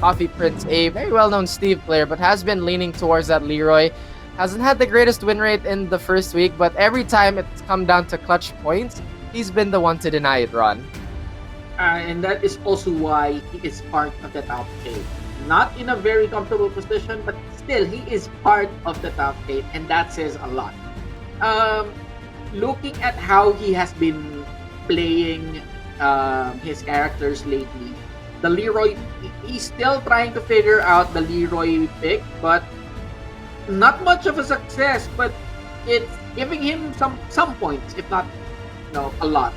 Coffee Prinz, a very well-known Steve player, but has been leaning towards that Leroy. Hasn't had the greatest win rate in the first week, but every time it's come down to clutch points, he's been the one to deny it, Ron. And that is also why he is part of the top 8. Not in a very comfortable position, but still, he is part of the top 8, and that says a lot. Looking at how he has been playing his characters lately, the Leroy, he's still trying to figure out the Leroy pick, but not much of a success, but it's giving him some points, if not, a lot.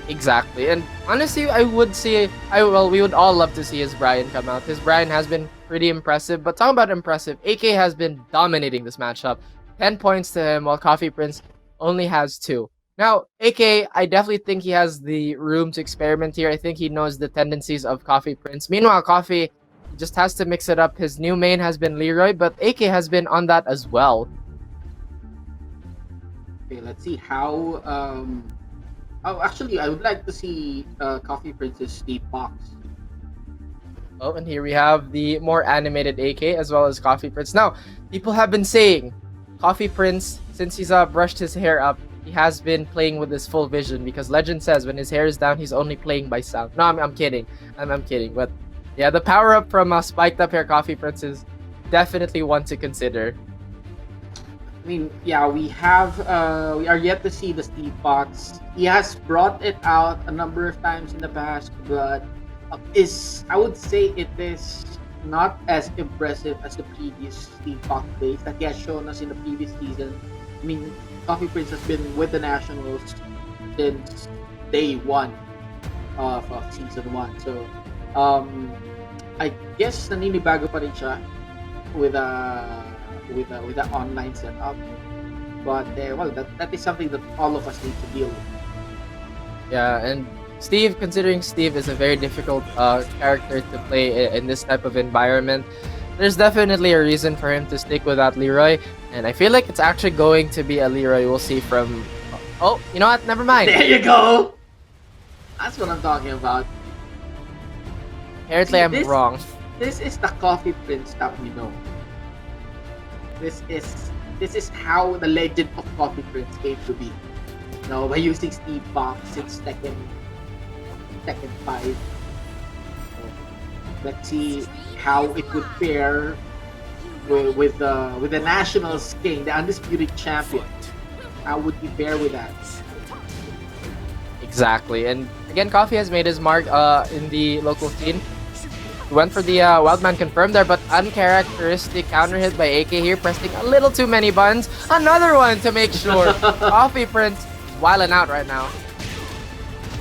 Exactly, and honestly, I would say, we would all love to see his Brian come out. His Brian has been pretty impressive, but talking about impressive, AK has been dominating this matchup. 10 points to him, while Coffee Prinz only has 2. Now, AK, I definitely think he has the room to experiment here. I think he knows the tendencies of Coffee Prinz. Meanwhile, Coffee just has to mix it up. His new main has been Leroy, but AK has been on that as well. Okay, let's see how... actually, I would like to see Coffee Prinz's Steve box. Oh, and here we have the more animated AK as well as Coffee Prinz. Now, people have been saying Coffee Prinz, since he's brushed his hair up, he has been playing with his full vision, because legend says when his hair is down, he's only playing by sound. No, I'm kidding. I'm kidding. But yeah, the power up from spiked up hair Coffee Prinz is definitely one to consider. I mean, yeah, we are yet to see the Steve box. He has brought it out a number of times in the past, but I would say it is not as impressive as the previous Steve box plays that he has shown us in the previous season. I mean, Coffee Prinz has been with the Nationals since day 1 of season 1. So, I guess naninibago pa rin siya with the online setup, but that is something that all of us need to deal with. Yeah, and Steve, considering Steve is a very difficult character to play in this type of environment, there's definitely a reason for him to stick with that Leroy, and I feel like it's actually going to be a Leroy we'll see from... Oh, you know what? Never mind. There you go! That's what I'm talking about. Apparently, I'm wrong. This is the Coffee Prinz that we know. This is how the legend of Coffee Prinz came to be. By using Steve box since Tekken 5. So, let's see how it would pair with the Nationals King, the undisputed champion. How would he pair with that? Exactly, and again, Coffee has made his mark in the local scene. He went for the Wildman confirmed there, but uncharacteristic counter hit by AK here, pressing a little too many buttons. Another one to make sure. Coffee Prinz wilding out right now.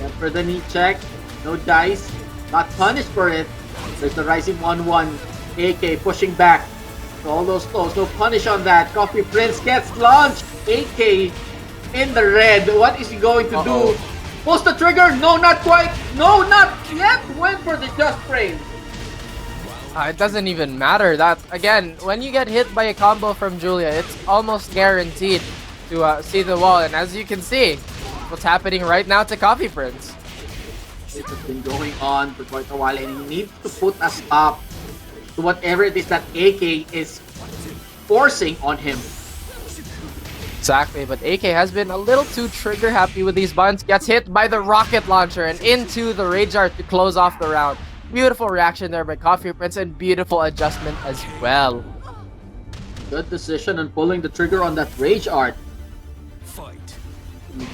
Yeah, for the knee check, no dice, not punished for it. There's the rising 1-1. AK pushing back. So all those close, no punish on that. Coffee Prinz gets launched. AK in the red. What is he going to do? Pulls the trigger. No, not quite. No, not yet. Went for the just frame. It doesn't even matter. That again, when you get hit by a combo from Julia, it's almost guaranteed to see the wall. And as you can see, what's happening right now to Coffee Prinz. It has been going on for quite a while, and he needs to put a stop to whatever it is that AK is forcing on him. Exactly, but AK has been a little too trigger happy with these buttons. Gets hit by the rocket launcher and into the Rage Art to close off the round. Beautiful reaction there by Coffee Prinz and beautiful adjustment as well. Good decision on pulling the trigger on that Rage Art.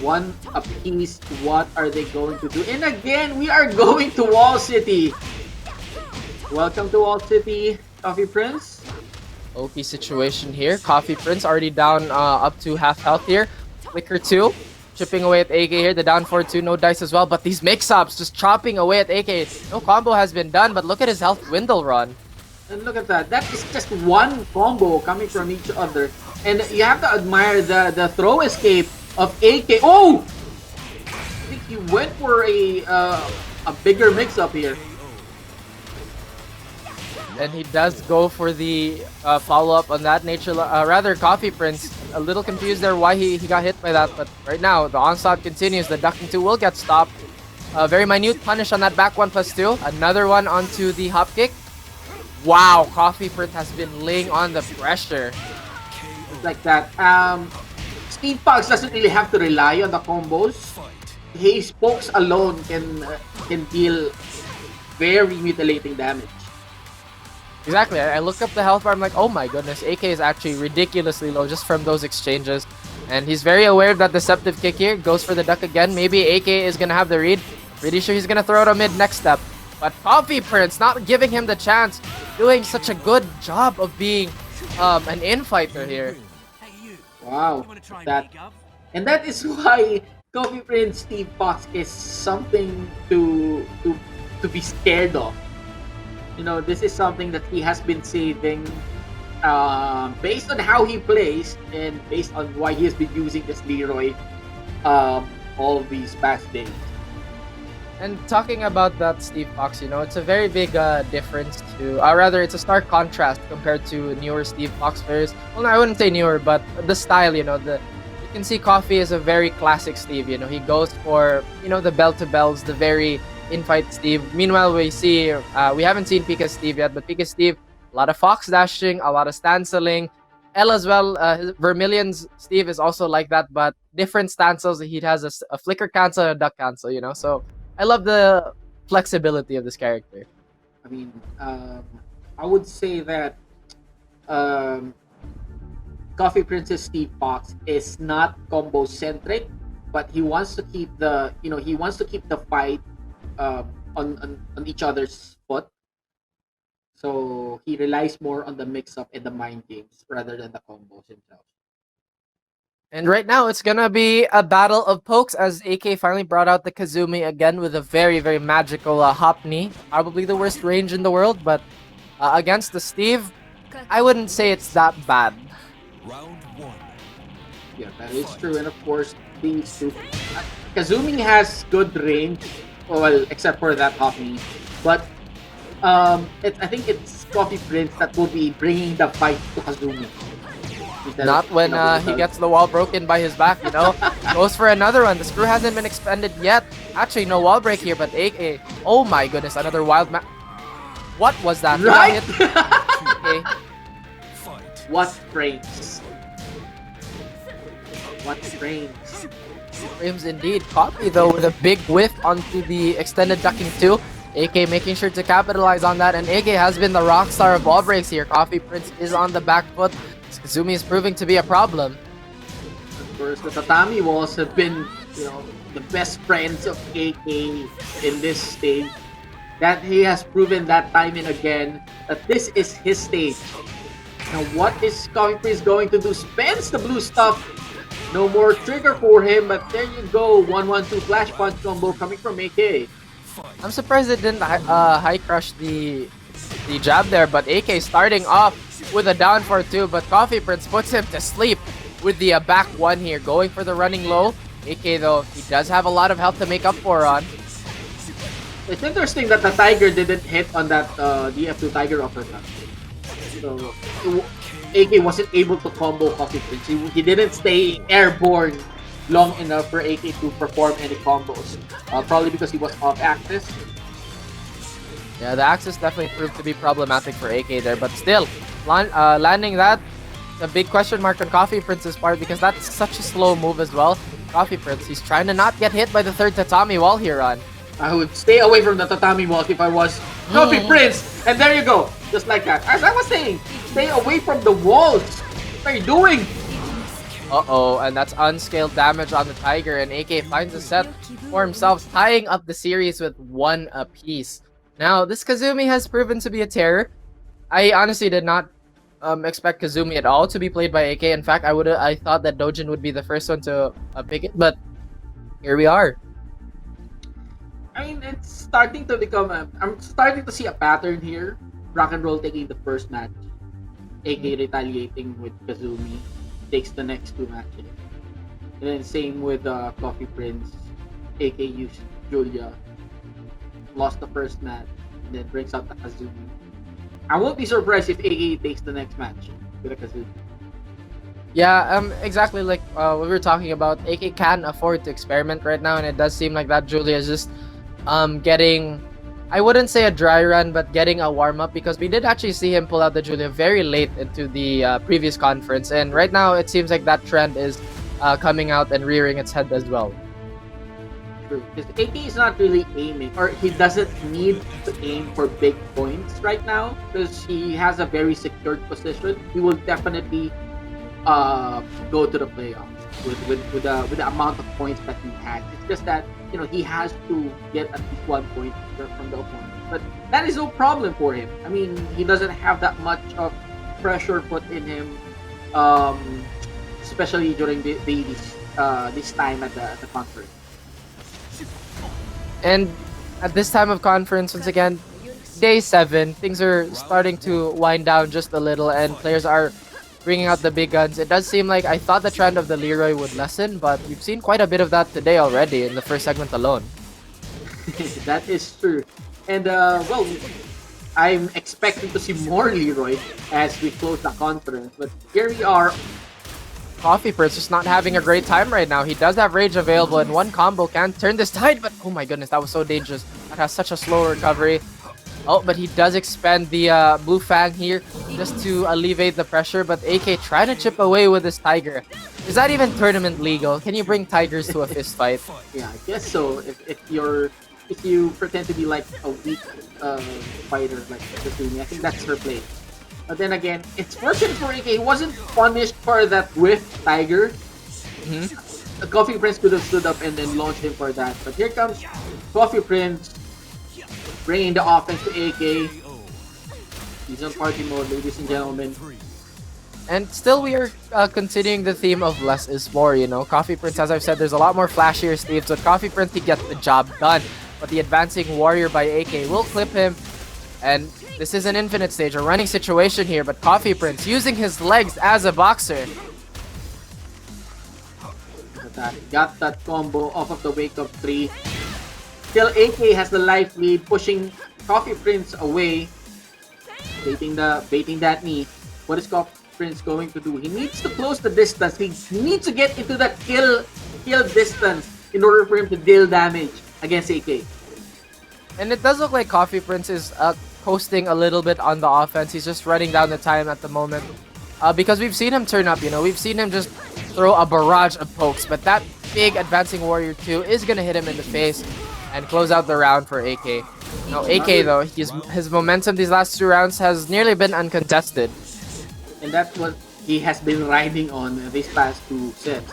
One apiece. What are they going to do? And again, we are going to Wall City. Welcome to Wall City, Coffee Prinz. OP situation here. Coffee Prinz already down up to half health here. Flicker 2. Chipping away at AK here. The down 4-2. No dice as well. But these mix-ups just chopping away at AK. No combo has been done, but look at his health dwindle run. And look at that. That is just one combo coming from each other. And you have to admire the throw escape of AK. Oh! I think he went for a bigger mix-up here. And he does go for the follow-up on that nature. Rather, Coffee Prinz, a little confused there why he got hit by that. But right now, the onslaught continues. The ducking 2 will get stopped. A very minute punish on that back 1+2. Another one onto the hop kick. Wow, Coffee Prinz has been laying on the pressure. Just like that. Steve Fox doesn't really have to rely on the combos. His pokes alone can deal very mutilating damage. Exactly. I look up the health bar. I'm like, oh my goodness, AK is actually ridiculously low just from those exchanges. And he's very aware of that deceptive kick here. Goes for the duck again. Maybe AK is going to have the read. Pretty sure he's going to throw it a mid next step. But Coffee Prinz not giving him the chance. Doing such a good job of being an infighter here. Wow. That is why Coffee Prinz Steve Fox is something to be scared of. You know, this is something that he has been saving based on how he plays and based on why he has been using this Leroy all these past days. And talking about that Steve Fox, you know, it's a very big difference to, or rather, it's a stark contrast compared to newer Steve Fox players. Well, no, I wouldn't say newer, but the style, you know, you can see Coffee is a very classic Steve. You know, he goes for, you know, the bell to bells, the very in-fight Steve. Meanwhile, we haven't seen Pika Steve yet, but Pika Steve, a lot of fox dashing, a lot of stanceling. L as well, Vermilion's Steve is also like that, but different stances. He has a flicker cancel and a duck cancel, you know, so I love the flexibility of this character. I mean, I would say that Coffee Prinz's Steve Fox is not combo centric, but he wants to keep the fight on each other's foot. So he relies more on the mix-up and the mind games rather than the combos himself. And right now, it's gonna be a battle of pokes as AK finally brought out the Kazumi again with a very, very magical hop knee. Probably the worst range in the world, but against the Steve, I wouldn't say it's that bad. Round one. Yeah, that is true. And of course, these two. Kazumi has good range, well, except for that hop knee. But I think it's Coffee Prinz that will be bringing the fight to Kazumi. Not when he gets the wall broken by his back, you know. Goes for another one. The screw hasn't been expended yet. Actually, no wall break here, but AK. Oh my goodness, another wild What was that? Right? Okay. What frames? What frames? Frames indeed. Coffee though with a big whiff onto the extended ducking too. AK making sure to capitalize on that, and AK has been the rock star of wall breaks here. Coffee Prinz is on the back foot. Kazumi is proving to be a problem. Of course, the tatami walls have been, you know, the best friends of AK in this stage. That he has proven that time and again that this is his stage. Now, what is Coffee Prinz going to do? Spends the blue stuff. No more trigger for him, but there you go. 1-1-2 flash punch combo coming from AK. I'm surprised it didn't high crush the jab there, but AK starting off with a down for two, but Coffee Prinz puts him to sleep with the back one here, going for the running low. AK though, he does have a lot of health to make up for on. It's interesting that the Tiger didn't hit on that DF2 Tiger uppercut. So AK wasn't able to combo Coffee Prinz. He didn't stay airborne long enough for AK to perform any combos. Probably because he was off axis. Yeah, the axis definitely proved to be problematic for AK there, but still, landing that, a big question mark on Coffee Prinz's part because that's such a slow move as well. Coffee Prinz, he's trying to not get hit by the third tatami wall here on. I would stay away from the tatami walls if I was Coffee Prinz. And there you go, just like that. As I was saying, stay away from the walls. What are you doing? Uh-oh, and that's unscaled damage on the Tiger, and AK finds a set for himself, tying up the series with one apiece. Now, this Kazumi has proven to be a terror. I honestly did not expect Kazumi at all to be played by AK. In fact, I thought that Dojin would be the first one to pick it, but here we are. I mean, it's starting to become I'm starting to see a pattern here. Rock and Roll taking the first match, AK retaliating with Kazumi, takes the next two matches. And then same with Coffee Prinz, AK used Julia, lost the first match, and then brings out the Kazumi. I won't be surprised if AK takes the next match with a Kazumi. Yeah, exactly like we were talking about. AK can afford to experiment right now, and it does seem like that Julia is just getting, I wouldn't say a dry run, but getting a warm up, because we did actually see him pull out the Julia very late into the previous conference, and right now it seems like that trend is coming out and rearing its head as well. True. Because AK is not really aiming, or he doesn't need to aim for big points right now because he has a very secured position. He will definitely go to the playoffs with the amount of points that he has. It's just that he has to get at least 1 point from the opponent, but that is no problem for him. I mean, he doesn't have that much of pressure put in him, especially during this time at the conference. And at this time of conference, once again, day 7, things are starting to wind down just a little, and players are bringing out the big guns. It does seem like I thought the trend of the Leroy would lessen, but we've seen quite a bit of that today already in the first segment alone. That is true. And well, I'm expecting to see more Leroy as we close the conference. But here we are. Coffee Prinz just not having a great time right now. He does have rage available, and one combo can turn this tide, but oh my goodness, that was so dangerous. That has such a slow recovery. Oh, but he does expend the Blue Fang here just to alleviate the pressure, but AK trying to chip away with his Tiger. Is that even tournament legal? Can you bring Tigers to a fist fight? Yeah, I guess so. If you pretend to be like a weak fighter like Kasumi, I think that's her play. But then again, it's fortunate for AK. He wasn't punished for that whiff Tiger. The Coffee Prinz could have stood up and then launched him for that. But here comes Coffee Prinz bringing the offense to AK. He's on party mode, ladies and gentlemen. And still, we are continuing the theme of less is more, Coffee Prinz, as I've said, there's a lot more flashier Steves, but Coffee Prinz can get the job done. But the advancing warrior by AK will clip him. And this is an infinite stage, a running situation here, but Coffee Prinz using his legs as a boxer. Got that combo off of the wake up 3. Still, AK has the life lead, pushing Coffee Prinz away. Baiting that knee. What is Coffee Prinz going to do? He needs to close the distance. He needs to get into that kill distance in order for him to deal damage against AK. And it does look like Coffee Prinz is coasting a little bit on the offense. He's just running down the time at the moment. Because we've seen him turn up, We've seen him just throw a barrage of pokes. But that big advancing warrior 2 is going to hit him in the face and close out the round for AK. Now AK, though, his momentum these last 2 rounds has nearly been uncontested. And that's what he has been riding on these past 2 sets.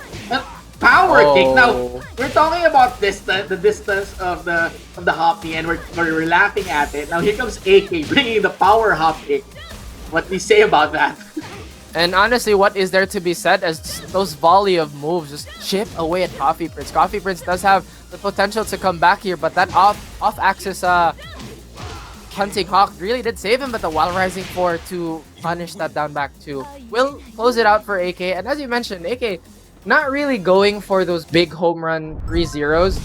Power kick. Now we're talking about distance, the distance of the hop kick, and we're laughing at it. Now here comes AK bringing the power hop kick. What do we say about that? And honestly, what is there to be said as those volley of moves just chip away at Coffee Prinz. Coffee Prinz does have the potential to come back here, but that off-axis Hunting Hawk really did save him, but the Wild Rising 4 to punish that down back 2 will close it out for AK. And as you mentioned, AK not really going for those big home run 3-0s.